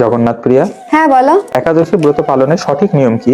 জগন্নাথ প্রিয়া, হ্যাঁ বলো। একাদশী ব্রত পালনের সঠিক নিয়ম কি?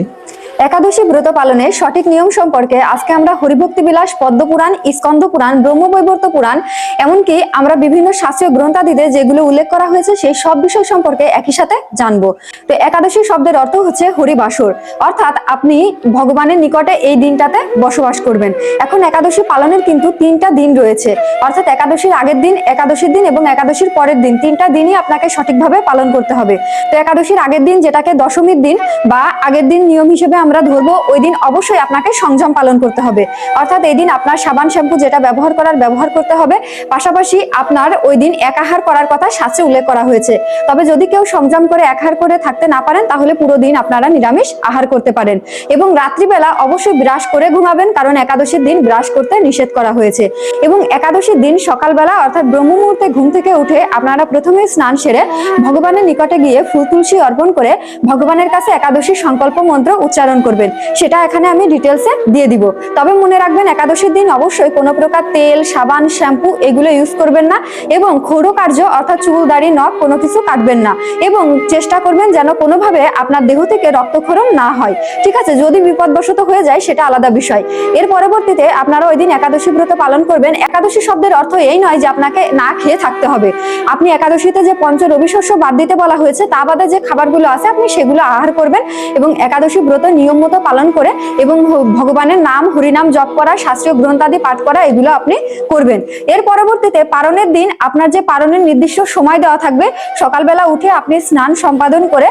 একাদশী ব্রত পালনের সঠিক নিয়ম সম্পর্কে আজকে আমরা হরিভক্তি বিলাস, পদ্মপুরাণ, স্কন্দ পুরাণ, ব্রহ্মবৈবর্ত পুরাণ, এমনকি আমরা বিভিন্ন শাস্ত্রীয় গ্রন্থাদিতে যেগুলো উল্লেখ করা হয়েছে সেই সব বিষয় সম্পর্কে একই সাথে জানবো। তো একাদশী শব্দের অর্থ হচ্ছে হরিবাসর, অর্থাৎ আপনি ভগবানের নিকটে এই দিনটাতে বসবাস করবেন। এখন একাদশী পালনের কিন্তু 3টা দিন রয়েছে, অর্থাৎ একাদশীর আগের দিন, একাদশীর দিন এবং একাদশীর পরের দিন, 3টা দিনই আপনাকে সঠিকভাবে পালন করতে হবে। তো একাদশীর আগের দিন, যেটাকে দশমীর দিন বা আগের দিন নিয়ম হিসেবে আমরা ধরবো, ওই দিন অবশ্যই আপনাকে সংযম পালন করতে হবে। অর্থাৎ এই দিন আপনার সাবান শ্যাম্পু যেটা ব্যবহার করতে হবে। পাশাপাশি আপনার ওই দিন একাহার করার কথা শাস্ত্রে উল্লেখ করা হয়েছে। তবে যদি কেউ সংযম করে একাহার করে থাকতে না পারেন, তাহলে পুরো দিন আপনারা নিরামিষ আহার করতে পারেন। এবং রাত্রিবেলা অবশ্যই ব্রাশ করে ঘুমাবেন, কারণ একাদশীর দিন ব্রাশ করতে নিষেধ করা হয়েছে। এবং একাদশীর দিন সকালবেলা অর্থাৎ ব্রহ্ম মুহূর্তে ঘুম থেকে উঠে আপনারা প্রথমে স্নান সেরে ভগবানের নিকটে গিয়ে ফুল তুলসী অর্পণ করে ভগবানের কাছে একাদশীর সংকল্প মন্ত্র উচ্চারণ করবেন। সেটা এখানে আমি ডিটেলসে দিয়ে দিব। তবে মনে রাখবেন, একাদশীর দিন অবশ্যই কোনো প্রকার তেল, সাবান, শ্যাম্পু এগুলো ইউজ করবেন না, এবং ক্ষৌর কার্য অর্থাৎ চুল, দাড়ি, নখ কোনো কিছু কাটবেন না, এবং চেষ্টা করবেন যেন কোনোভাবে আপনার দেহ থেকে রক্তক্ষরণ না হয়। ঠিক আছে, যদি বিপদবশত হয়ে যায় সেটা আলাদা বিষয়। এর পরবর্তীতে আপনারা ওই দিন একাদশী ব্রত পালন করবেন। একাদশী শব্দের অর্থ এই নয় যে আপনাকে না খেয়ে থাকতে হবে। আপনি একাদশীতে যে পঞ্চ রবি শস্য বাদ দিতে বলা হয়েছে, তা বাদে যে খাবারগুলো আছে আপনি সেগুলো আহার করবেন, এবং একাদশী ব্রত নিয়ম মতো পালন করে এবং ভগবানের নাম, হরিনাম জপ করা, শাস্ত্রীয় গ্রন্থাদি পাঠ করা, এগুলো আপনি করবেন। এর পরবর্তীতে পারণের দিন আপনার যে পারণের নির্দিষ্ট সময় দেওয়া থাকবে, সকালবেলা উঠে আপনি স্নান সম্পাদন করে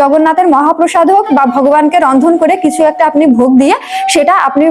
জগন্নাথের মহাপ্রসাদ হোক বা ভগবানকে রন্ধন করে কিছু একটা আপনি ভোগ দিয়ে সেটা আপনি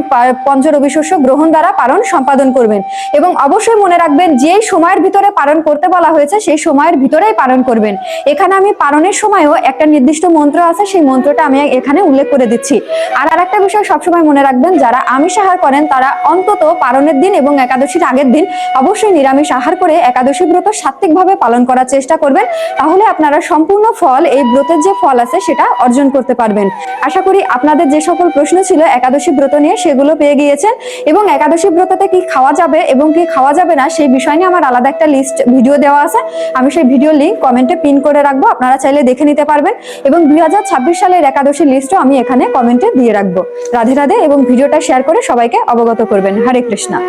পঞ্চ রবি শস্য গ্রহণ দ্বারা পারণ সম্পাদন করবেন। এবং অবশ্যই মনে রাখবেন, যে সময়ের ভিতরে পালন করতে বলা হয়েছে সেই সময়ের ভিতরেই পালন করবেন। এখানে আমি পালনের সময়ও একটা নির্দিষ্ট মন্ত্র আছে, সেই মন্ত্রটা আমি এখানে উল্লেখ করে দিচ্ছি। আর আরেকটা বিষয় সবসময় মনে রাখবেন, যারা আমিষ আহার করেন তারা অন্তত পালনের দিন এবং একাদশীর আগের দিন অবশ্যই নিরামিষ আহার করে একাদশী ব্রত সাত্ত্বিকভাবে পালন করার চেষ্টা করবেন। তাহলে আপনারা সম্পূর্ণ ফল, এই ব্রতের যে ফল আছে সেটা অর্জন করতে পারবেন। আশা করি আপনাদের যে সকল প্রশ্ন ছিল একাদশী ব্রত নিয়ে সেগুলো পেয়ে গিয়েছেন, এবং একাদশী ব্রততে কি খাওয়া যাবে এবং কি খাওয়া যাবে না সেই বিষয় নিয়ে আমার আলাদা একটা লিস্ট ভিডিও দেওয়া আছে। আমি সেই ভিডিও লিংক কমেন্টে পিন করে রাখবো, আপনারা চাইলে দেখে নিতে পারবেন। এবং 2026 সালের একাদশী লিস্টও আমি এখানে কমেন্টে দিয়ে রাখবো। রাধে রাধে, এবং ভিডিওটা শেয়ার করে সবাইকে অবগত করবেন। হরে কৃষ্ণা।